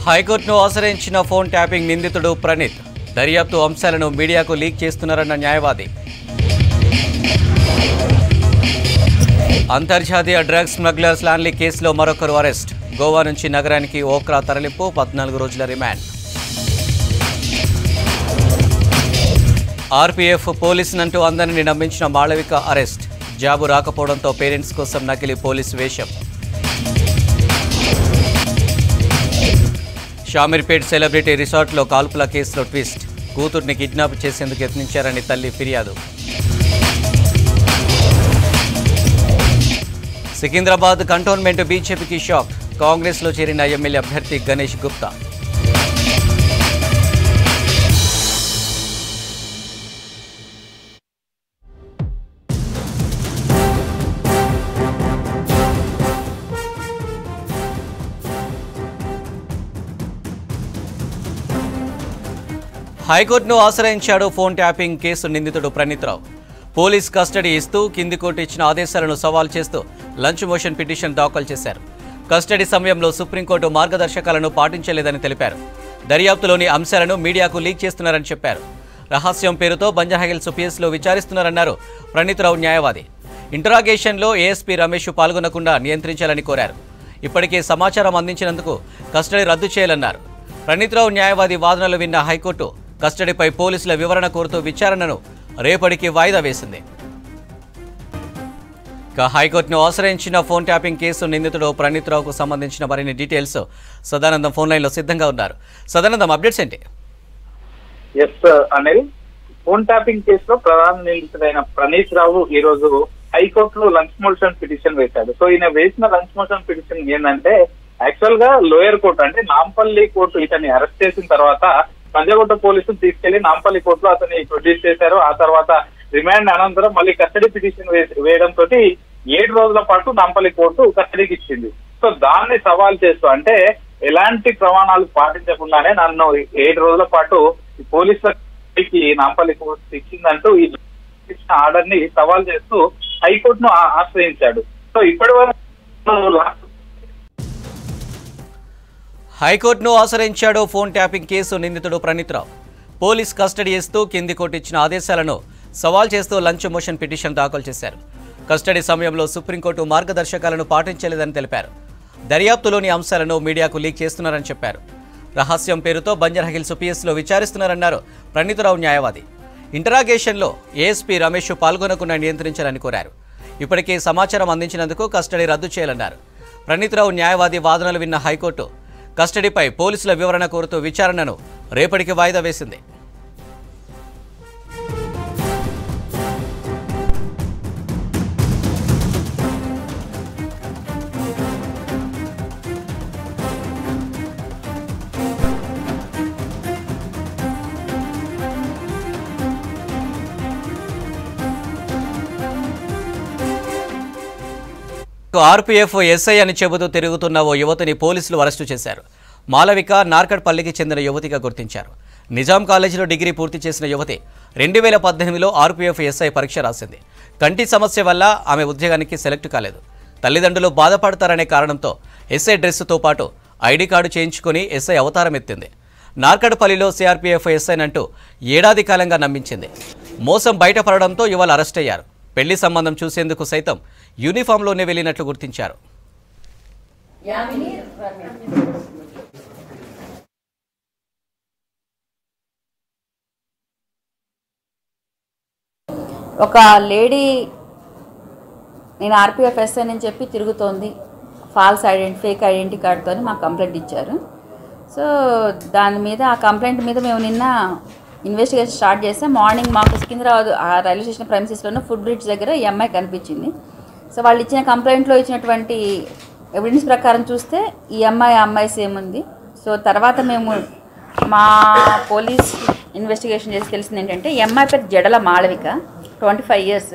హైకోర్టును ఆశ్రయించిన phone tapping నిందితుడు ప్రణీత్ దర్యాప్తు అంశాలను మీడియాకు లీక్ చేస్తున్నారన్న న్యాయవాది. అంతర్జాతీయ డ్రగ్స్ స్మగ్లర్ స్లాన్లీ కేసులో మరొకరు అరెస్ట్. గోవా నుంచి నగరానికి ఓక్రా తరలింపు, 14 రోజుల రిమాండ్. ఆర్పీఎఫ్ పోలీసునంటూ అందరినీ నమ్మించిన మాళవిక అరెస్ట్. జాబు రాకపోవడంతో పేరెంట్స్ కోసం నకిలీ పోలీసు వేషం. షామీర్పేట్ సెలబ్రిటీ రిసార్ట్లో కాల్పుల కేసులో ట్విస్ట్. కూతుర్ని కిడ్నాప్ చేసేందుకు యత్నించారని తల్లి ఫిర్యాదు. సికింద్రాబాద్ కంటోన్మెంట్ బీజేపీకి షాక్. కాంగ్రెస్లో చేరిన ఎమ్మెల్యే అభ్యర్థి గణేష్ గుప్తా. హైకోర్టును ఆశ్రయించాడు ఫోన్ ట్యాపింగ్ కేసు నిందితుడు ప్రణీత్రావు. పోలీస్ కస్టడీ ఇస్తూ కింది కోర్టు ఇచ్చిన ఆదేశాలను సవాల్ చేస్తూ లంచ్ మోషన్ పిటిషన్ దాఖలు చేశారు. కస్టడీ సమయంలో సుప్రీంకోర్టు మార్గదర్శకాలను పాటించలేదని తెలిపారు. దర్యాప్తులోని అంశాలను మీడియాకు లీక్ చేస్తున్నారని చెప్పారు. రహస్యం పేరుతో బంజారాహిల్స్ పిఎస్లో విచారిస్తున్నారన్నారు ప్రణీత్రావు న్యాయవాది. ఇంటరాగేషన్లో ఏఎస్పీ రమేష్ పాల్గొనకుండా నియంత్రించాలని కోరారు. ఇప్పటికే సమాచారం అందించినందుకు కస్టడీ రద్దు చేయాలన్నారు. ప్రణీత్రావు న్యాయవాది వాదనలు విన్న హైకోర్టు కస్టడీపై పోలీసుల వివరణ కోరుతూ విచారణను రేపటికి వాయిదా వేసింది. హైకోర్టును ఆశ్రయించిన ఫోన్ ట్యాపింగ్ కేసు నిందితుడు ప్రణీత్రావుకు సంబంధించిన మరిన్ని డీటెయిల్స్ సదానందం ఫోన్ లైన్ లో సిద్ధంగా ఉన్నారు. సదానందం, అప్డేట్స్ ఏంటి? అనిల్, ఫోన్ ట్యాపింగ్ కేసులో ప్రధాన నిందితుడైన ప్రణీత్రావు ఈ రోజు హైకోర్టులో లంచ్ మోషన్ పిటిషన్ వేశాడు. సో ఈయన వేసిన లంచ్ మోషన్ పిటిషన్ ఏంటంటే, యాక్చువల్ గా లోయర్ కోర్టు అంటే నాంపల్లి కోర్టు ఇతన్ని అరెస్ట్ చేసిన తర్వాత పంజాగుట్ట పోలీసులు తీసుకెళ్లి నాంపల్లి కోర్టులో అతన్ని ప్రొడ్యూస్ చేశారు. ఆ తర్వాత రిమాండ్ అనంతరం మళ్ళీ కస్టడీ పిటిషన్ వేయడంతో 7 రోజుల పాటు నాంపల్లి కోర్టు కస్టడీకి ఇచ్చింది. సో దాన్ని సవాల్ చేస్తూ, అంటే ఎలాంటి ప్రమాణాలు పాటించకుండానే నన్ను 7 రోజుల పాటు పోలీసులకి నాంపల్లి కోర్టు ఇచ్చిందంటూ ఈ ఆర్డర్ ని సవాల్ చేస్తూ హైకోర్టును ఆశ్రయించాడు. సో ఇప్పటి వరకు హైకోర్టును ఆశ్రయించాడు ఫోన్ ట్యాపింగ్ కేసు నిందితుడు ప్రణీత్రావు. పోలీస్ కస్టడీ ఇస్తూ కింది కోర్టు ఇచ్చిన ఆదేశాలను సవాల్ చేస్తూ లంచ్ మోషన్ పిటిషన్ దాఖలు చేశారు. కస్టడీ సమయంలో సుప్రీంకోర్టు మార్గదర్శకాలను పాటించలేదని తెలిపారు. దర్యాప్తులోని అంశాలను మీడియాకు లీక్ చేస్తున్నారని చెప్పారు. రహస్యం పేరుతో బంజారాహిల్స్ పిఎస్లో విచారిస్తున్నారన్నారు ప్రణీత్రావు న్యాయవాది. ఇంటరాగేషన్లో ఏఎస్పీ రమేష్ పాల్గొనకుండా నియంత్రించాలని కోరారు. ఇప్పటికే సమాచారం అందించినందుకు కస్టడీ రద్దు చేయాలన్నారు. ప్రణీత్రావు న్యాయవాది వాదనలు విన్న హైకోర్టు కస్టడీపై పోలీసుల వివరణ కోరుతూ విచారణను రేపటికి వాయిదా వేసింది. ఆర్పీఎఫ్ ఎస్ఐ అని చెబుతూ తిరుగుతున్న ఓ యువతిని పోలీసులు అరెస్టు చేశారు. మాళవిక నార్కట్పల్లికి చెందిన యువతిగా గుర్తించారు. నిజాం కాలేజీలో డిగ్రీ పూర్తి చేసిన యువతి 2018లో ఆర్పీఎఫ్ ఎస్ఐ పరీక్ష రాసింది. కంటి సమస్య వల్ల ఆమె ఉద్యోగానికి సెలెక్ట్ కాలేదు. తల్లిదండ్రులు బాధపడతారనే కారణంతో ఎస్ఐ డ్రెస్సుతో పాటు ఐడి కార్డు చేయించుకుని ఎస్ఐ అవతారం ఎత్తింది. నార్కట్పల్లిలో సిఆర్పీఎఫ్ ఎస్ఐనంటూ ఏడాది కాలంగా నమ్మించింది. మోసం బయటపడడంతో ఇవాళ అరెస్ట్ అయ్యారు. పెళ్లి సంబంధం చూసేందుకు సైతం యూనిఫామ్లోనే వెళ్ళినట్లు గుర్తించారు. ఒక లేడీ నేను ఆర్పీఎఫ్ ఎస్ఐ అని చెప్పి తిరుగుతోంది, ఫేక్ ఐడెంటిటీ కార్డ్తో మాకు కంప్లైంట్ ఇచ్చారు. సో దాని మీద ఆ కంప్లైంట్ మీద మేము నిన్న ఇన్వెస్టిగేషన్ స్టార్ట్ చేస్తే మార్నింగ్ మాకు సికింద్రాబాద్ ఆ రైల్వే స్టేషన్ ప్రైమసీస్లోనే ఫుడ్ బ్రిడ్జ్ దగ్గర ఈ అమ్మాయి కనిపించింది. సో వాళ్ళు ఇచ్చిన కంప్లైంట్లో ఇచ్చినటువంటి ఎవిడెన్స్ ప్రకారం చూస్తే ఈ అమ్మాయి సేమ్ ఉంది. సో తర్వాత మేము మా పోలీస్ ఇన్వెస్టిగేషన్ చేసి తెలిసింది ఏంటంటే, ఈ అమ్మాయి పేరు జడల మాళవిక, 25 years.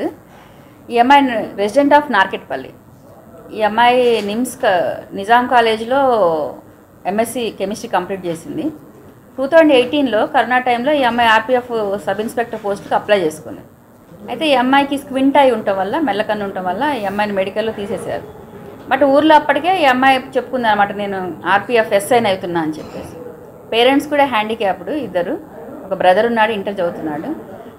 ఈ అమ్మాయి రెసిడెంట్ ఆఫ్ నార్కెట్పల్లి. ఈ అమ్మాయి నిజాం కాలేజీలో ఎంఎస్సి కెమిస్ట్రీ కంప్లీట్ చేసింది. 2018లో కరోనా టైంలో ఈ అమ్మాయి ఆర్పీఎఫ్ సబ్ ఇన్స్పెక్టర్ పోస్ట్కి అప్లై చేసుకుంది. అయితే ఈ అమ్మాయికి స్క్వింట్ అయి ఉండటం వల్ల, మెల్లకన్ను ఉండటం వల్ల ఈ అమ్మాయిని మెడికల్లో తీసేశారు. బట్ ఊర్లో అప్పటికే ఈ అమ్మాయి చెప్పుకుంది అనమాట, నేను ఆర్పిఎఫ్ ఎస్ఐని అవుతున్నా అని చెప్పేసి. పేరెంట్స్ కూడా హ్యాండిక్యాప్డ్ ఇద్దరు, ఒక బ్రదర్ ఉన్నాడు, ఇంటర్ చదువుతున్నాడు.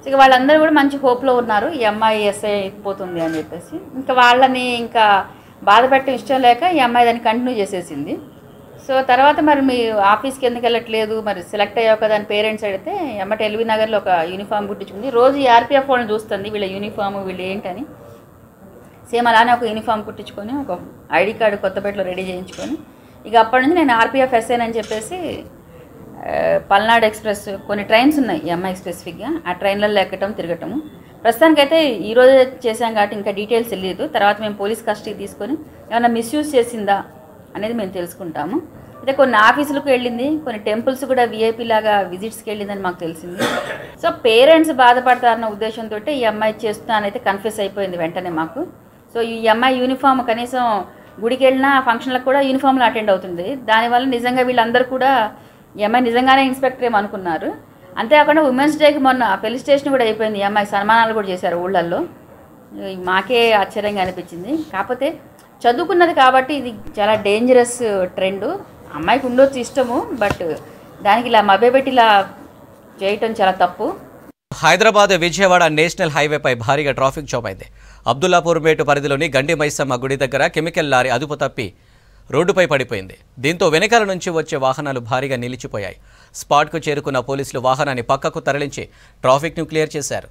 సో ఇక వాళ్ళందరూ కూడా మంచి హోప్లో ఉన్నారు ఈ అమ్మాయి ఎస్ఐ అయిపోతుంది అని చెప్పేసి. ఇంకా వాళ్ళని ఇంకా బాధ పెట్టడం ఇష్టం లేక ఈ అమ్మాయి దాన్ని కంటిన్యూ చేసేసింది. సో తర్వాత మరి మీ ఆఫీస్కి ఎందుకు వెళ్ళట్లేదు, మరి సెలెక్ట్ అయ్యావు కదా అని పేరెంట్స్ అడిగితే ఎమ్మటి ఎల్బీ నగర్లో ఒక యూనిఫామ్ కుట్టించుకుంది. రోజు ఈ ఆర్పిఎఫ్ వాళ్ళని చూస్తుంది, వీళ్ళ యూనిఫామ్ వీళ్ళు ఏంటని. సేమ్ అలానే ఒక యూనిఫామ్ కుట్టించుకొని ఒక ఐడి కార్డు కొత్తపేటలో రెడీ చేయించుకొని ఇక అప్పటి నుంచి నేను ఆర్పిఎఫ్ ఎస్ఐన్ అని చెప్పేసి పల్నాడు ఎక్స్ప్రెస్ కొన్ని ట్రైన్స్ ఉన్నాయి ఈ అమ్మాయి స్పెసిఫిక్గా, ఆ ట్రైన్లలో ఎక్కటం తిరగటము. ప్రస్తుతానికైతే ఈరోజు చేసాం కాబట్టి ఇంకా డీటెయిల్స్ తెలియదు. తర్వాత మేము పోలీస్ కస్టడీ తీసుకొని ఏమైనా మిస్యూజ్ చేసిందా అనేది మేము తెలుసుకుంటాము. అయితే కొన్ని ఆఫీసులకు వెళ్ళింది, కొన్ని టెంపుల్స్ కూడా విఐపీ లాగా విజిట్స్కి వెళ్ళిందని మాకు తెలిసింది. సో పేరెంట్స్ బాధపడతారన్న ఉద్దేశంతో ఈ అమ్మాయి చేస్తున్నానైతే కన్ఫ్యూస్ అయిపోయింది వెంటనే మాకు. సో ఈ అమ్మాయి యూనిఫామ్ కనీసం గుడికి వెళ్ళినా ఫంక్షన్లకు కూడా యూనిఫామ్లో అటెండ్ అవుతుంది. దానివల్ల నిజంగా వీళ్ళందరూ కూడా ఈ అమ్మాయి నిజంగానే ఇన్స్పెక్టర్ ఏమనుకున్నారు. అంతేకాకుండా ఉమెన్స్ డేకి మొన్న పెళ్లి స్టేషన్ కూడా అయిపోయింది, ఈ అమ్మాయి సన్మానాలు కూడా చేశారు ఊళ్ళల్లో. మాకే ఆశ్చర్యంగా అనిపించింది. కాకపోతే చదువుకున్నది కాబట్టి ఇది చాలా డేంజరస్ ట్రెండ్. అమ్మాయికి ఉండొచ్చు ఇష్టము, బట్ దానికి ఇలా మభ్యపెట్టి ఇలా చేయటం చాలా తప్పు. హైదరాబాద్ విజయవాడ నేషనల్ హైవేపై భారీగా ట్రాఫిక్ జామ్ అయింది. అబ్దుల్లాపూర్ మేటు పరిధిలోని గండి మైసమ్మ గుడి దగ్గర కెమికల్ లారీ అదుపు తప్పి రోడ్డుపై పడిపోయింది. దీంతో వెనకాల నుంచి వచ్చే వాహనాలు భారీగా నిలిచిపోయాయి. స్పాట్కు చేరుకున్న పోలీసులు వాహనాన్ని పక్కకు తరలించి ట్రాఫిక్ను క్లియర్ చేశారు.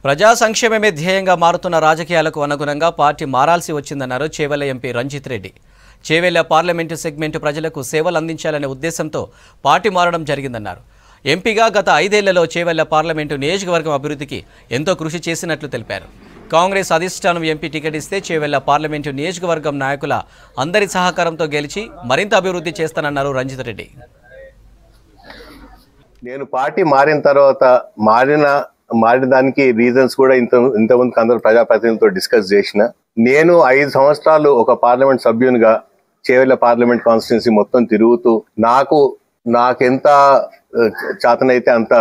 ప్రజా సంక్షేమమే ధ్యేయంగా మారుతున్న రాజకీయాలకు అనుగుణంగా పార్టీ మారాల్సి వచ్చిందన్నారు Chevella MP Ranjith Reddy. Chevella parliament segment ప్రజలకు సేవలు అందించాలనే ఉద్దేశంతో పార్టీ మారడం జరిగిందన్నారు. ఎంపీగా గత 5 ఏళ్లలో చేవెళ్ల పార్లమెంటు నియోజకవర్గం అభివృద్ధికి ఎంతో కృషి చేసినట్లు తెలిపారు. కాంగ్రెస్ అధిష్టానం ఎంపీ టికెట్ ఇస్తే చేవెళ్ల పార్లమెంటు నియోజకవర్గం నాయకుల అందరి సహకారంతో గెలిచి మరింత అభివృద్ధి చేస్తానన్నారు రంజిత్ రెడ్డి. నేను పార్టీ మారిన తర్వాత మారిన దానికి రీజన్స్ కూడా ఇంతకుముందుకు అందరూ ప్రజాప్రతినిధులతో డిస్కస్ చేసిన. నేను 5 సంవత్సరాలు ఒక పార్లమెంట్ సభ్యునిగా చేవెళ్ల పార్లమెంట్ కాన్స్టిట్యున్సీ మొత్తం తిరుగుతూ నాకెంత చేతనైతే అంత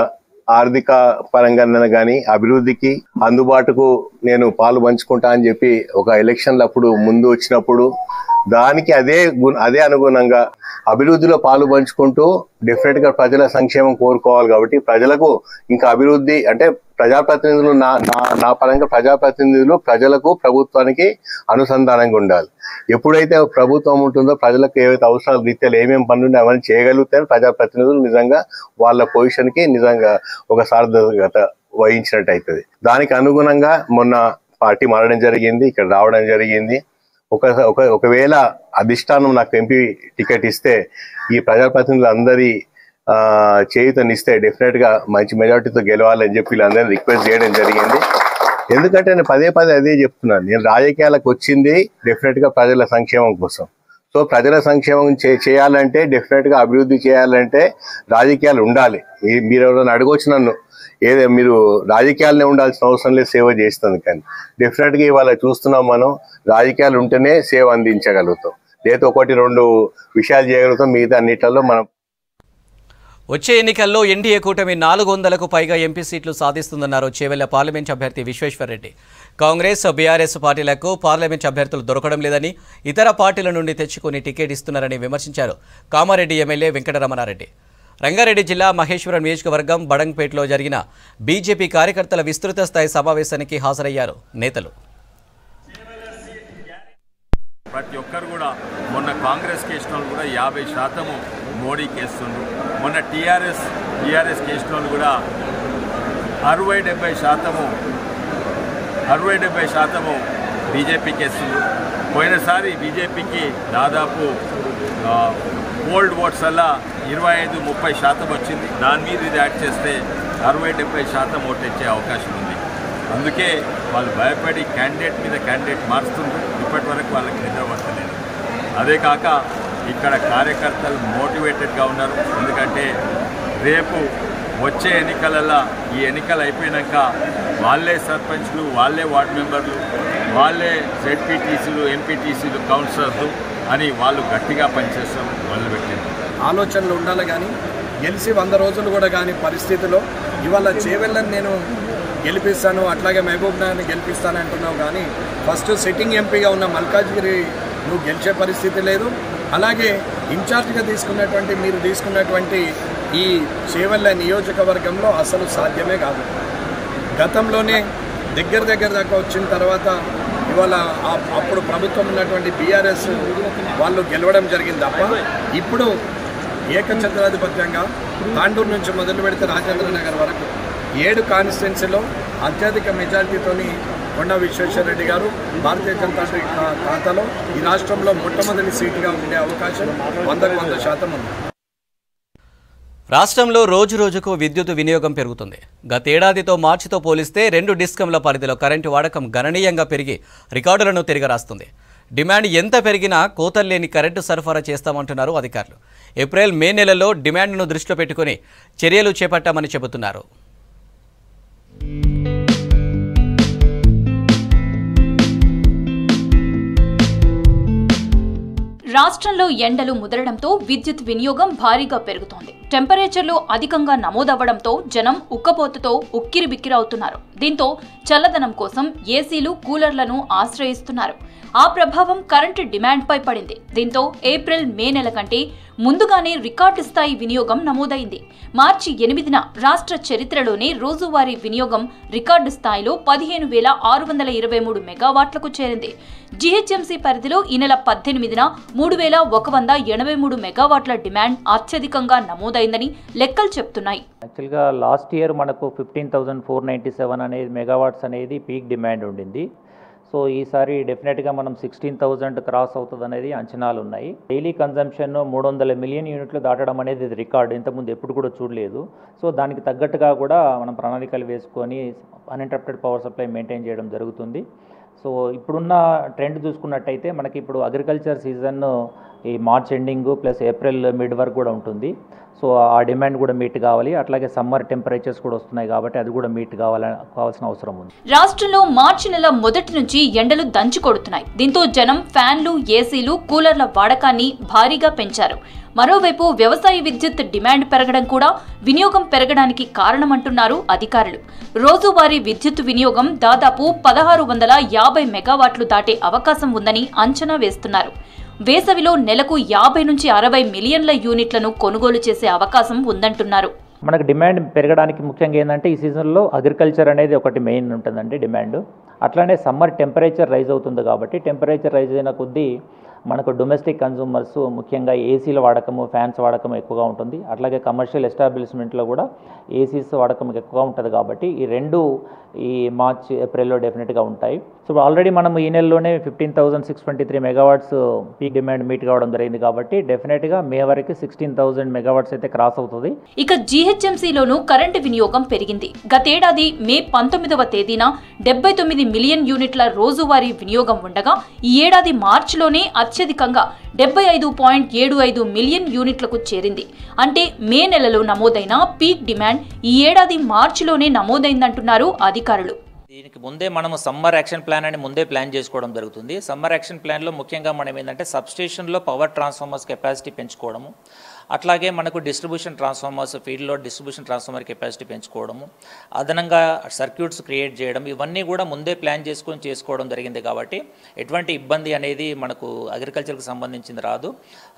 ఆర్థిక పరంగా కానీ అభివృద్ధికి అందుబాటుకు నేను పాలు పంచుకుంటా అని చెప్పి ఒక ఎలక్షన్లు అప్పుడు ముందు వచ్చినప్పుడు దానికి అదే అనుగుణంగా అభివృద్ధిలో పాలు పంచుకుంటూ డెఫినెట్ గా ప్రజల సంక్షేమం కోరుకోవాలి. కాబట్టి ప్రజలకు ఇంకా అభివృద్ధి అంటే ప్రజాప్రతినిధులు నా పరంగా ప్రజాప్రతినిధులు ప్రజలకు ప్రభుత్వానికి అనుసంధానంగా ఉండాలి. ఎప్పుడైతే ప్రభుత్వం ఉంటుందో ప్రజలకు ఏవైతే అవసరాలు రీత్యాలు ఏమేమి పనులు అవన్నీ చేయగలుగుతారో ప్రజాప్రతినిధులు నిజంగా వాళ్ళ పొజిషన్ కి నిజంగా ఒక సార్థకత వహించినట్టు అవుతుంది. దానికి అనుగుణంగా మొన్న పార్టీ మారడం జరిగింది, ఇక్కడ రావడం జరిగింది. ఒకవేళ అధిష్టానం నాకు ఎంపీ టికెట్ ఇస్తే ఈ ప్రజాప్రతినిధులు అందరి చేయుతనిస్తే డెఫినెట్ గా మంచి మెజార్టీతో గెలవాలని చెప్పి వీళ్ళందరూ రిక్వెస్ట్ చేయడం జరిగింది. ఎందుకంటే నేను పదే అదే చెప్తున్నాను, నేను రాజకీయాలకు వచ్చింది డెఫినెట్ గా ప్రజల సంక్షేమం కోసం. సో ప్రజల సంక్షేమం చేయాలంటే డెఫినెట్ గా అభివృద్ధి చేయాలంటే రాజకీయాలు ఉండాలి. మీరు ఎవరైనా అడగొచ్చు నన్ను, మీరు రాజకీయాలనే ఉండాల్సిన అవసరం లేదు, సేవ చేస్తుంది. కానీ డెఫినెట్ గా ఇవాళ చూస్తున్నాం, మనం రాజకీయాలు ఉంటేనే సేవ అందించగలుగుతాం, లేదా 1-2 విషయాలు చేయగలుగుతాం, మిగతా అన్నిట్లలో మనం. వచ్చే ఎన్నికల్లో ఎన్డీఏ కూటమి 400కు పైగా ఎంపీ సీట్లు సాధిస్తుందన్నారు చేవెళ్ల పార్లమెంట్ అభ్యర్థి విశ్వేశ్వర్రెడ్డి. కాంగ్రెస్ బీఆర్ఎస్ పార్టీలకు పార్లమెంట్ అభ్యర్థులు దొరకడం లేదని, ఇతర పార్టీల నుండి తెచ్చుకుని టికెట్ ఇస్తున్నారని విమర్శించారు కామారెడ్డి ఎమ్మెల్యే వెంకటరమణారెడ్డి. రంగారెడ్డి జిల్లా మహేశ్వరం నియోజకవర్గం బడంగ్పేటలో జరిగిన బీజేపీ కార్యకర్తల విస్తృత స్థాయి సమావేశానికి హాజరయ్యారు నేతలు. ప్రతి ఒక్కరు కూడా మొన్న కాంగ్రెస్ కేసిన వాళ్ళు కూడా 50% మోడీకి వేస్తుండ్రు. మొన్న టీఆర్ఎస్ కేసిన వాళ్ళు కూడా 60-70% బీజేపీకి వేస్తుండ్రు. పోయినసారి బీజేపీకి దాదాపు ఓల్డ్ ఓట్స్ అలా 25-30% వచ్చింది. దాని మీద ఇది యాడ్ చేస్తే 60-70% ఓటు వచ్చే అవకాశం ఉంది. అందుకే వాళ్ళు భయపడి క్యాండిడేట్ మారుస్తుండ్రు. ఇప్పటి వరకు వాళ్ళకి నిద్ర పట్టలేదు. అదే కాక ఇక్కడ కార్యకర్తలు మోటివేటెడ్గా ఉన్నారు. ఎందుకంటే రేపు వచ్చే ఎన్నికలలో ఈ ఎన్నికలు అయిపోయాక వాళ్ళే సర్పంచ్లు, వాళ్ళే వార్డు మెంబర్లు, వాళ్ళే జెడ్పీటీసీలు, ఎంపీటీసీలు, కౌన్సిలర్లు అని వాళ్ళు గట్టిగా పనిచేస్తాం మొదలుపెట్టింది. ఆలోచనలు ఉండాలి కానీ గెలిచి 100 రోజులు కూడా కానీ పరిస్థితిలో ఇవాళ చేవెళ్ళని నేను గెలిపిస్తాను, అట్లాగే మహబూబ్ నగర్ని గెలిపిస్తాను అంటున్నావు కానీ ఫస్ట్ సిట్టింగ్ ఎంపీగా ఉన్న మల్కాజ్గిరి నువ్వు గెలిచే పరిస్థితి లేదు. అలాగే ఇన్ఛార్జ్గా మీరు తీసుకున్నటువంటి ఈ చేవెళ్ళ నియోజకవర్గంలో అసలు సాధ్యమే కాదు. గతంలోనే దగ్గర దాకా వచ్చిన తర్వాత ఇవాళ అప్పుడు ప్రభుత్వం ఉన్నటువంటి బీఆర్ఎస్ వాళ్ళు గెలవడం జరిగింది తప్ప ఇప్పుడు ఏకఛత్రాధిపత్యంగా తాండూరు నుంచి మొదలు పెడితే రాజేంద్ర నగర్ వరకు 7 కాన్స్టిట్యున్సీలో అత్యధిక మెజార్టీతోని కొండా విశ్వేశ్వరరెడ్డి గారు భారతీయ జనతా పార్టీ ఖాతాలో ఈ రాష్ట్రంలో మొట్టమొదటి సీటుగా ఉండే అవకాశం 100% ఉంది. రాష్ట్రంలో రోజుకు విద్యుత్ వినియోగం పెరుగుతుంది. గతేడాదితో మార్చితో పోలిస్తే 2 డిస్కంల పరిధిలో కరెంటు వాడకం గణనీయంగా పెరిగి రికార్డులను తిరగరాస్తుంది. డిమాండ్ ఎంత పెరిగినా కోతల్లేని కరెంటు సరఫరా చేస్తామంటున్నారు అధికారులు. ఏప్రిల్, మే నెలలో డిమాండ్ను దృష్టిలో పెట్టుకుని చర్యలు చేపట్టామని చెబుతున్నారు. రాష్ట్రంలో ఎండలు ముదరడంతో విద్యుత్ వినియోగం భారీగా పెరుగుతోంది. టెంపరేచర్లు అధికంగా నమోదవ్వడంతో జనం ఉక్కపోతతో ఉక్కిరిబిక్కిరవుతున్నారు. దీంతో చల్లదనం కోసం ఏసీలు, కూలర్లను ఆశ్రయిస్తున్నారు. ఆ ప్రభావం కరెంటు డిమాండ్పై పడింది. దీంతో ఏప్రిల్, మే నెల కంటే ముందుగానే రికార్డు స్థాయి వినియోగం నమోదైంది. మార్చి 8న రాష్ట్ర చరిత్రలోనే రోజువారీ వినియోగం రికార్డు స్థాయిలో 15,623 మెగావాట్లకు చేరింది. జీహెచ్ఎంసీ పరిధిలో ఈ నెల 18న 3,183 మెగావాట్ల డిమాండ్ అత్యధికంగా నమోదైందని లెక్కలు చెప్తున్నాయి. యాక్చువల్గా లాస్ట్ ఇయర్ మనకు 15,497 అనేది మెగావాట్స్ అనేది పీక్ డిమాండ్ ఉండింది. సో ఈసారి డెఫినెట్గా మనం 16,000 క్రాస్ అవుతుంది అనేది అంచనాలు ఉన్నాయి. డైలీ కన్జంప్షన్ 300 మిలియన్ యూనిట్లు దాటడం అనేది ఇది రికార్డు, ఇంతకుముందు ఎప్పుడు కూడా చూడలేదు. సో దానికి తగ్గట్టుగా కూడా మనం ప్రణాళికలు వేసుకొని అన్ఇంటరప్టెడ్ పవర్ సప్లై మెయింటైన్ చేయడం జరుగుతుంది. సో ఇప్పుడున్న ట్రెండ్ చూసుకున్నట్టయితే మనకి ఇప్పుడు అగ్రికల్చర్ సీజన్ ఈ March ending plus April mid వరకు కూడా ఉంటుంది. సో ఆ డిమాండ్ కూడా మీట్ కావాలి. అట్లాగే సమ్మర్ టెంపరేచర్స్ కూడా వస్తున్నాయి కాబట్టి అది కూడా మీట్ కావాల్సిన అవసరం ఉంది. రాష్ట్రంలో మార్చి నెల మొదటి నుంచి ఎండలు దంచి కొడుతున్నాయి. దీంతో జనం ఫ్యాన్లు, ఏసీలు, కూలర్ల వాడకాన్ని భారీగా పెంచారు. మరోవైపు వ్యవసాయ విద్యుత్ డిమాండ్ పెరగడం కూడా వినియోగం పెరగడానికి కారణమంటున్నారు అధికారులు. రోజువారీ విద్యుత్ వినియోగం దాదాపు 1,650 మెగావాట్లు దాటే అవకాశం ఉందని అంచనా వేస్తున్నారు. వేసవిలో నెలకు 50 నుంచి 60 మిలియన్ల యూనిట్లను కొనుగోలు చేసే అవకాశం ఉందంటున్నారు. మనకు డిమాండ్ పెరగడానికి ముఖ్యంగా ఏంటంటే ఈ సీజన్లో అగ్రికల్చర్ అనేది ఒకటి మెయిన్ ఉంటుందండి డిమాండ్. అట్లానే సమ్మర్ టెంపరేచర్ రైజ్ అవుతుంది కాబట్టి టెంపరేచర్ రైజ్ అయిన కొద్దీ మనకు డొమెస్టిక్ కన్జ్యూమర్స్ ముఖ్యంగా ఏసీల వాడకము, ఫ్యాన్స్ వాడకం ఎక్కువగా ఉంటుంది. అట్లాగే కమర్షియల్ ఎస్టాబ్లిష్మెంట్లో కూడా ఏసీస్ వాడకం ఎక్కువగా ఉంటుంది కాబట్టి ఈ రెండు ఈ మార్చ్, ఏప్రిల్లో డెఫినెట్గా ఉంటాయి. సో ఆల్రెడీ మనం ఈ నెలలోనే 15,623 మెగావాట్స్ పీక్ డిమాండ్ మీట్ కావడం జరిగింది కాబట్టి డెఫినెట్గా మే వరకు 16,000 మెగావాట్స్ అయితే క్రాస్ అవుతుంది. ఇక జీహెచ్ఎంసీలోనూ కరెంటు వినియోగం పెరిగింది. గతేడాది మే 19వ తేదీన 79 మిలియన్ యూనిట్ల రోజువారీ వినియోగం ఉండగా ఈ ఏడాది మార్చిలోనే అత్యధికంగా 75.75 మిలియన్ యూనిట్లకు చేరింది. అంటే మే నెలలో నమోదైన పీక్ డిమాండ్ ఈ ఏడాది మార్చిలోనే నమోదైందంటున్నారు అధికారులు. దీనికి ముందే మనము సమ్మర్ యాక్షన్ ప్లాన్ అని ముందే ప్లాన్ చేసుకోవడం జరుగుతుంది. సమ్మర్ యాక్షన్ ప్లాన్లో ముఖ్యంగా మనం ఏంటంటే సబ్స్టేషన్లో పవర్ ట్రాన్స్ఫార్మర్స్ కెపాసిటీ పెంచుకోవడము, అట్లాగే మనకు డిస్ట్రిబ్యూషన్ ట్రాన్స్ఫార్మర్స్ ఫీల్డ్లో డిస్ట్రిబ్యూషన్ ట్రాన్స్ఫార్మర్ కెపాసిటీ పెంచుకోవడము, అదనంగా సర్క్యూట్స్ క్రియేట్ చేయడం, ఇవన్నీ కూడా ముందే ప్లాన్ చేసుకోవడం జరిగింది. కాబట్టి ఎటువంటి ఇబ్బంది అనేది మనకు అగ్రికల్చర్కి సంబంధించింది రాదు.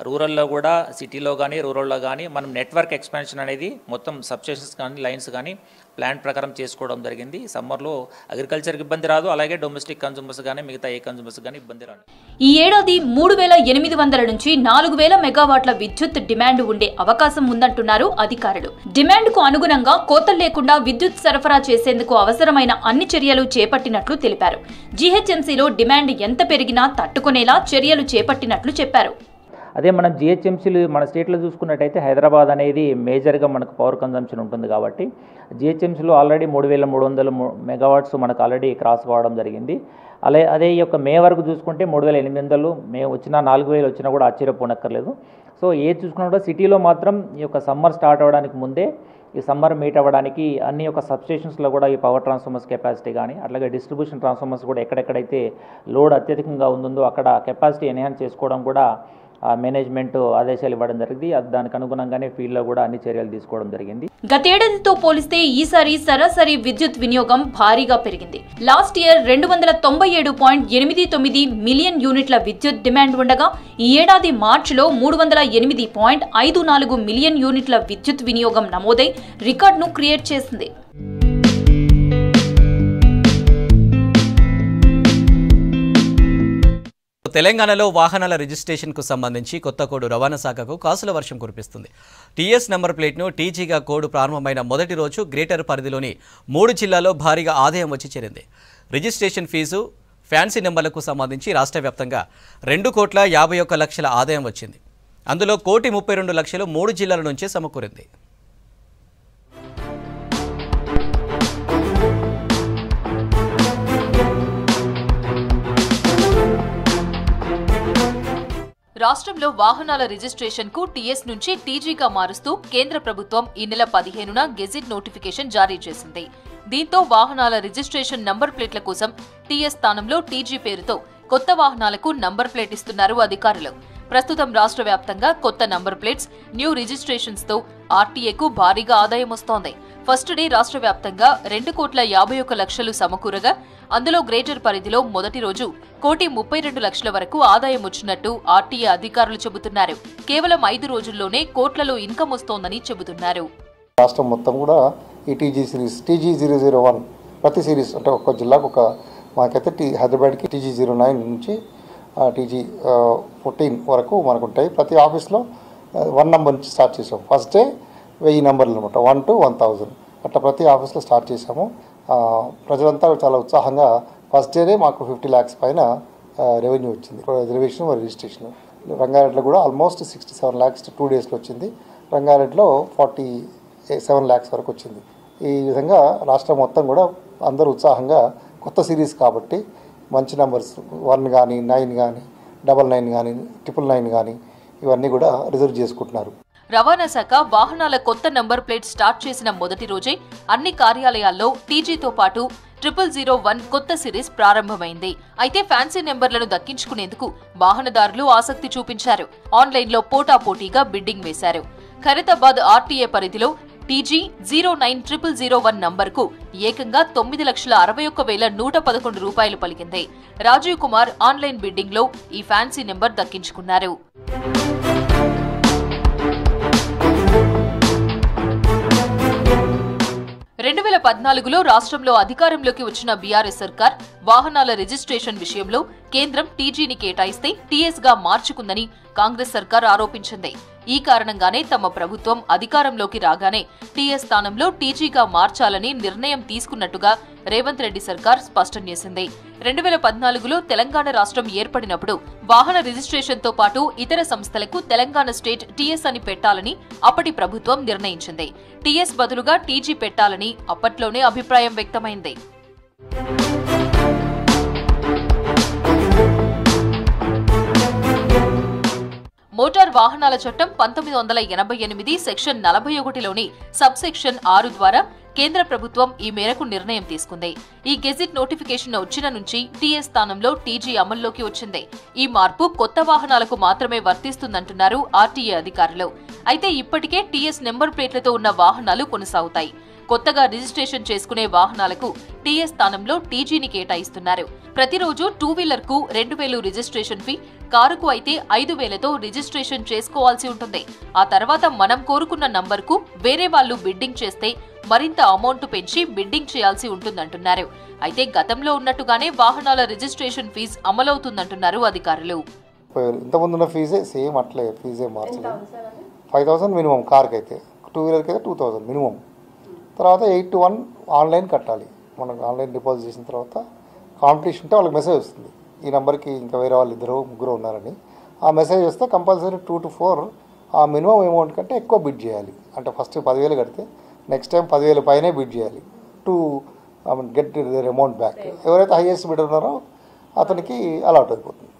రూరల్లో కూడా, సిటీలో కానీ రూరల్లో కానీ మనం నెట్వర్క్ ఎక్స్పాన్షన్ అనేది మొత్తం సబ్స్టేషన్స్ కానీ లైన్స్ కానీ ప్లాన్ ప్రకారం చేసుకోవడం జరిగింది. సమ్మర్లో అగ్రికల్చర్కి ఇబ్బంది రాదు, అలాగే డొమెస్టిక్ కన్జ్యూమర్స్ కానీ మిగతా ఏ కన్జ్యూమర్స్ కానీ ఇబ్బంది రాదు. ఈ ఏడాది 3,800 నుంచి 4,000 మెగావాట్ల విద్యుత్ డిమాండ్ ఉండే అవకాశం ఉందంటున్నారు అధికారులు. డిమాండ్ కు అనుగుణంగా కోతలు లేకుండా విద్యుత్ సరఫరా చేసేందుకు అవసరమైన అన్ని చర్యలు చేపట్టినట్లు తెలిపారు. జీహెచ్ఎంసీలో డిమాండ్ ఎంత పెరిగినా తట్టుకునేలా చర్యలు చేపట్టినట్లు చెప్పారు. అదే మనం జిహెచ్ఎంసీలు మన స్టేట్లో చూసుకున్నట్టయితే హైదరాబాద్ అనేది మేజర్గా మనకు పవర్ కన్జంప్షన్ ఉంటుంది కాబట్టి జిహెచ్ఎంసీలో ఆల్రెడీ 3300 మెగావాట్స్ మనకు ఆల్రెడీ క్రాస్ కావడం జరిగింది. అదే ఈ యొక్క మే వరకు చూసుకుంటే 3800, మే వచ్చినా 4000 వచ్చినా కూడా ఆశ్చర్యపోనక్కర్లేదు. సో ఏది చూసుకున్నా కూడా సిటీలో మాత్రం ఈ యొక్క సమ్మర్ స్టార్ట్ అవ్వడానికి ముందే ఈ సమ్మర్ మీట్ అవ్వడానికి అన్ని యొక్క సబ్స్టేషన్స్లో కూడా ఈ పవర్ ట్రాన్స్ఫార్మర్స్ కెపాసిటీ కానీ అట్లాగే డిస్ట్రిబ్యూషన్ ట్రాన్స్ఫార్మర్స్ కూడా ఎక్కడెక్కడైతే లోడ్ అత్యధికంగా ఉందో అక్కడ కెపాసిటీ ఎన్హాన్స్ చేసుకోవడం కూడా మేనేజ్మెంట్ ఆదేశాలు ఇవ్వడం జరిగింది. దానికి అనుగుణంగానే ఫీల్డ్లో కూడా అన్ని చర్యలు తీసుకోవడం జరిగింది. గతేడాదితో పోలిస్తే ఈసారి సరాసరి విద్యుత్ వినియోగం భారీగా పెరిగింది. లాస్ట్ ఇయర్ 237.89 మిలియన్ యూనిట్ల విద్యుత్ డిమాండ్ ఉండగా ఈ ఏడాది మార్చిలో 308.54 మిలియన్ యూనిట్ల విద్యుత్ వినియోగం నమోదై రికార్డును క్రియేట్ చేసింది. తెలంగాణలో వాహనాల రిజిస్ట్రేషన్కు సంబంధించి కొత్త కోడ్ రవాణా శాఖకు కాసుల వర్షం కురిపిస్తుంది. టీఎస్ నంబర్ ప్లేట్ను టీజీగా కోడ్ ప్రారంభమైన మొదటి రోజు గ్రేటర్ పరిధిలోని 3 జిల్లాల్లో భారీగా ఆదాయం వచ్చి చేరింది. రిజిస్ట్రేషన్ ఫీజు, ఫ్యాన్సీ నెంబర్లకు సంబంధించి రాష్ట్ర వ్యాప్తంగా 2,51,00,000 ఆదాయం వచ్చింది. అందులో 1,32,00,000 3 జిల్లాల నుంచే సమకూరింది. రాష్ట్రంలో వాహనాల రిజిస్ట్రేషన్ కు టీఎస్ నుంచి టీజీగా మారుస్తూ కేంద్ర ప్రభుత్వం ఈ నెల 15న గెజిట్ నోటిఫికేషన్ జారీ చేసింది. దీంతో వాహనాల రిజిస్ట్రేషన్ నంబర్ ప్లేట్ల కోసం టీఎస్ స్థానంలో టీజీ పేరుతో కొత్త వాహనాలకు నంబర్ ప్లేట్ ఇస్తున్నారు అధికారులు. ప్రస్తుతం రాష్ట్ర వ్యాప్తంగా కొత్త నంబర్ ప్లేట్స్, న్యూ రిజిస్ట్రేషన్స్ తో ఆర్టీఏకు భారీగా ఆదాయం వస్తోంది. ఫస్ట్ డే రాష్ట్ర వ్యాప్తంగా 2,51,00,000 సమకూరగా అందులో గ్రేటర్ పరిధిలో మొదటి రోజు 1,32,00,000 వరకు ఆదాయం వచ్చినట్టు ఆర్టీఏ అధికారులు చెబుతున్నారు. కేవలం 5 రోజుల్లోనే కోట్లలో ఇన్కమ్ వస్తోందని చెబుతున్నారు. రాష్ట్రం మొత్తం కూడా ఈ టీజీ సిరీస్ TG001 ప్రతి సిరీస్ అంటే ఒక్క జిల్లాకు మాకైతే హైదరాబాద్కి TG09 నుంచి TG14 వరకు మనకు ఉంటాయి. ప్రతి ఆఫీస్లో 1 నెంబర్ నుంచి స్టార్ట్ చేసాం. ఫస్ట్ డే 1000 నెంబర్లు అనమాట, 1 to 1000 అట్లా ప్రతి ఆఫీస్లో స్టార్ట్ చేసాము. ప్రజలంతా చాలా ఉత్సాహంగా ఫస్ట్ డేనే మాకు 50 lakhs పైన రెవెన్యూ వచ్చింది. రిజర్వేషన్ రిజిస్ట్రేషన్ రంగారెడ్డిలో కూడా ఆల్మోస్ట్ 67 lakhs 2 daysలో వచ్చింది. రంగారెడ్డిలో 47 lakhs వరకు వచ్చింది. ఈ విధంగా రాష్ట్రం మొత్తం కూడా అందరూ ఉత్సాహంగా కొత్త సిరీస్ కాబట్టి మంచి నెంబర్స్ 1 కానీ 9 కానీ 99 కానీ 999 కానీ ఇవన్నీ కూడా రిజర్వ్ చేసుకుంటున్నారు. రవాణా శాఖ వాహనాల కొత్త నంబర్ ప్లేట్ స్టార్ట్ చేసిన మొదటి రోజే అన్ని కార్యాలయాల్లో టీజీతో పాటు 0001 కొత్త సిరీస్ ప్రారంభమైంది. అయితే ఫ్యాన్సీ నెంబర్లను దక్కించుకునేందుకు వాహనదారులు ఆసక్తి చూపించారు. ఆన్లైన్లో పోటాపోటీగా బిడ్డింగ్ వేశారు. ఖైరతాబాద్ ఆర్టీఏ పరిధిలో TG0900001 నంబర్కు ఏకంగా 9,61,111 రూపాయలు పలికింది. రాజీవ్ కుమార్ ఆన్లైన్ బిడ్డింగ్లో ఈ ఫ్యాన్సీ నెంబర్ దక్కించుకున్నారు. 2014లో రాష్ట్రంలో అధికారంలోకి వచ్చిన బీఆర్ఎస్ సర్కార్ వాహనాల రిజిస్ట్రేషన్ విషయంలో కేంద్రం టీజీని కేటాయిస్తే టీఎస్గా మార్చుకుందని కాంగ్రెస్ సర్కార్ ఆరోపించింది. ఈ కారణంగానే తమ ప్రభుత్వం అధికారంలోకి రాగానే టీఎస్ స్థానంలో టీజీగా మార్చాలని నిర్ణయం తీసుకున్నట్టుగా రేవంత్ రెడ్డి సర్కార్ స్పష్టం చేసింది. 2014లో తెలంగాణ రాష్ట్రం ఏర్పడినప్పుడు వాహన రిజిస్ట్రేషన్తో పాటు ఇతర సంస్థలకు తెలంగాణ స్టేట్ టీఎస్ అని పెట్టాలని అప్పటి ప్రభుత్వం నిర్ణయించింది. టీఎస్ బదులుగా టీజీ పెట్టాలని అప్పట్లోనే అభిప్రాయం వ్యక్తమైంది. మోటార్ వాహనాల చట్టం 1988 సెక్షన్ 41లోని సబ్సెక్షన్ 6 ద్వారా కేంద్ర ప్రభుత్వం ఈ మేరకు నిర్ణయం తీసుకుంది. ఈ గెజిట్ నోటిఫికేషన్ వచ్చిన నుంచి టీఎస్ స్థానంలో టీజీ అమల్లోకి వచ్చింది. ఈ మార్పు కొత్త వాహనాలకు మాత్రమే వర్తిస్తుందంటున్నారు ఆర్టీఏ అధికారులు. అయితే ఇప్పటికే టీఎస్ నెంబర్ ప్లేట్లతో ఉన్న వాహనాలు కొనసాగుతాయి. కొత్తగా రిజిస్ట్రేషన్ చేసుకునే వాహనాలకు టీఎస్ స్థానంలో టీజీని కేటాయిస్తున్నారు. ప్రతిరోజు 2 వీలర్కు 2,000 రిజిస్ట్రేషన్ ఫీ, కారుకు అయితే 5,000తో రిజిస్ట్రేషన్ చేసుకోవాల్సి ఉంటుంది. ఆ తర్వాత మనం కోరుకున్న నంబర్కు వేరే వాళ్లు బిడ్డింగ్ చేస్తే మరింత అమౌంట్ పెంచి బిడ్డింగ్ చేయాల్సి ఉంటుందంటున్నారు. అయితే గతంలో ఉన్నట్టుగానే వాహనాల రిజిస్ట్రేషన్ ఫీజు అమలవుతుందంటున్నారు అధికారులు. ఇంతకుముందున్న ఫీజే సేమ్ అట్లే, ఫీజే మార్చలేదు. 5,000 మినిమం కార్కి అయితే, 2 వీలర్కి అయితే 2,000 మినిమం. తర్వాత 8 to 1 ఆన్లైన్ కట్టాలి. మనం ఆన్లైన్ డిపాజిట్ చేసిన తర్వాత కాంపిటీషన్ ఉంటే వాళ్ళకి మెసేజ్ వస్తుంది, ఈ నెంబర్కి ఇంకా వేరే వాళ్ళు 2-3 ఉన్నారని. ఆ మెసేజ్ వస్తే కంపల్సరీ 2 to 4 ఆ మినిమం అమౌంట్ కంటే ఎక్కువ బిడ్ చేయాలి. అంటే ఫస్ట్ 10,000 కడితే నెక్స్ట్ టైం 10,000 పైనే బిడ్ చేయాలి to get their amount back. ఎవరైతే హైయెస్ట్ బిడ్ ఉన్నారో అతనికి అలాట్ అయిపోతుంది.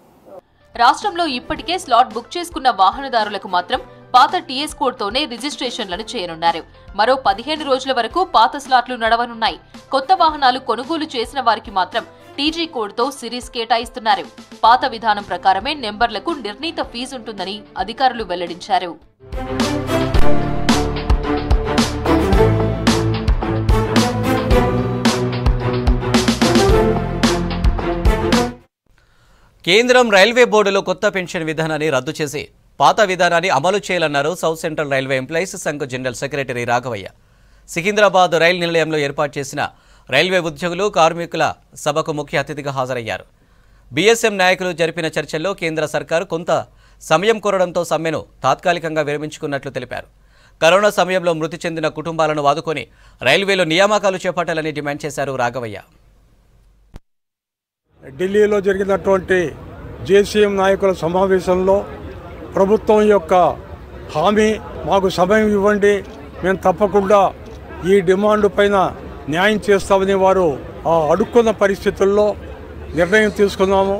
రాష్ట్రంలో ఇప్పటికే స్లాట్ బుక్ చేసుకున్న వాహనదారులకు మాత్రం పాత టీఎస్ కోడ్తోనే రిజిస్ట్రేషన్లను చేయనున్నారు. మరో 15 రోజుల వరకు పాత స్లాట్లు నడవనున్నాయి. కొత్త వాహనాలు కొనుగోలు చేసిన వారికి మాత్రం టీజీ కోడ్తో సిరీస్ కేటాయిస్తున్నారు. పాత విధానం ప్రకారమే నెంబర్లకు నిర్ణీత ఫీజు ఉంటుందని అధికారులు వెల్లడించారు. కేంద్రం రైల్వే బోర్డులో కొత్త పెన్షన్ విధానాన్ని రద్దు చేసి పాత విధానాన్ని అమలు చేయాలన్నారు south central railway employees Sangh general secretary Raghavayya. Secunderabad రైలు నిలయంలో ఏర్పాటు చేసిన రైల్వే ఉద్యోగులు కార్మికుల సభకు ముఖ్య అతిథిగా హాజరయ్యారు. బీఎస్ఎం నాయకులు జరిపిన చర్చల్లో కేంద్ర సర్కారు కొంత సమయం కోరడంతో సమ్మెను తాత్కాలికంగా విరమించుకున్నట్లు తెలిపారు. కరోనా సమయంలో మృతి చెందిన కుటుంబాలను ఆదుకొని రైల్వేలో నియామకాలు చేపట్టాలని డిమాండ్ చేశారు రాఘవయ్య. ఢిల్లీలో జరిగినటువంటి జేసీఎం నాయకుల సమావేశంలో ప్రభుత్వం యొక్క హామీ, మాకు సమయం ఇవ్వండి, మేము తప్పకుండా ఈ డిమాండ్ పైన న్యాయం చేస్తామని వారు అడుక్కున్న పరిస్థితుల్లో నిర్ణయం తీసుకున్నాము.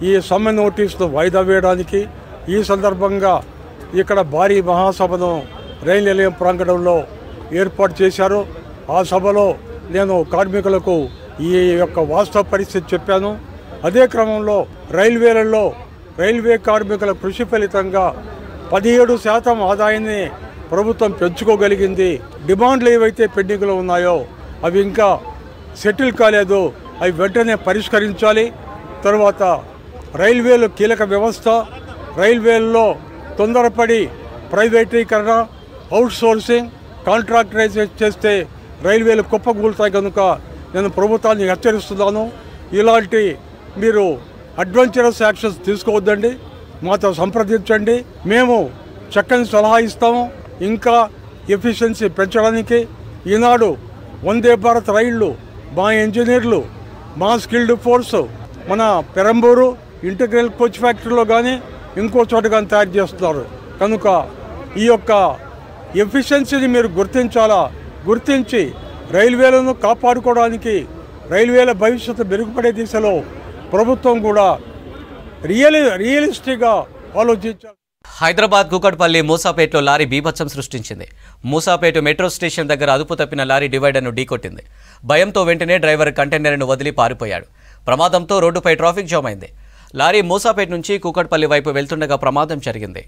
ఈ సమ్మె నోటీసును వాయిదా వేయడానికి ఈ సందర్భంగా ఇక్కడ భారీ మహాసభను రైలు నిలయం ప్రాంగణంలో ఏర్పాటు చేశారు. ఆ సభలో నేను కార్మికులకు ఈ యొక్క వాస్తవ పరిస్థితి చెప్పాను. అదే క్రమంలో రైల్వేలలో రైల్వే కార్మికుల కృషి ఫలితంగా 17% ఆదాయాన్ని ప్రభుత్వం పెంచుకోగలిగింది. డిమాండ్లు ఏవైతే పెండింగ్లో ఉన్నాయో అవి ఇంకా సెటిల్ కాలేదు, అవి వెంటనే పరిష్కరించాలి. తర్వాత రైల్వేలు కీలక వ్యవస్థ, రైల్వేల్లో తొందరపడి ప్రైవేటీకరణ, అవుట్సోర్సింగ్, కాంట్రాక్టరైజ్ చేస్తే రైల్వేలు కుప్పకూలుతాయి. కనుక నేను ప్రభుత్వాన్ని హెచ్చరిస్తున్నాను, ఇలాంటి మీరు అడ్వెంచరస్ యాక్షన్స్ తీసుకోవద్దండి, మాతో సంప్రదించండి, మేము చక్కని సలహా ఇస్తాము. ఇంకా ఎఫిషియన్సీ పెంచడానికి ఈనాడు వందే భారత్ రైళ్లు మా ఇంజనీర్లు, మా స్కిల్డ్ ఫోర్స్ మన పెరంబూరు ఇంటిగ్రల్ కోచ్ ఫ్యాక్టరీలో కానీ ఇంకో చోట కానీ తయారు చేస్తున్నారు. కనుక ఈ యొక్క ఎఫిషియన్సీని మీరు గుర్తించాలా. గుర్తించి రైల్వేలను కాపాడుకోవడానికి, రైల్వేల భవిష్యత్తు మెరుగుపడే దిశలో ప్రభుత్వం కూడా రియలిస్టిక్గా ఆలోచించాలి. హైదరాబాద్ కూకట్పల్లి మూసాపేటలో లారీ బీభత్సం సృష్టించింది. మూసాపేట మెట్రో స్టేషన్ దగ్గర అదుపు తప్పిన లారీ డివైడర్ను ఢీకొట్టింది. భయంతో వెంటనే డ్రైవర్ కంటైనర్ను వదిలి పారిపోయాడు. ప్రమాదంతో రోడ్డుపై ట్రాఫిక్ జామ్ అయింది. లారీ మూసాపేట నుంచి కూకట్పల్లి వైపు వెళ్తుండగా ప్రమాదం జరిగింది.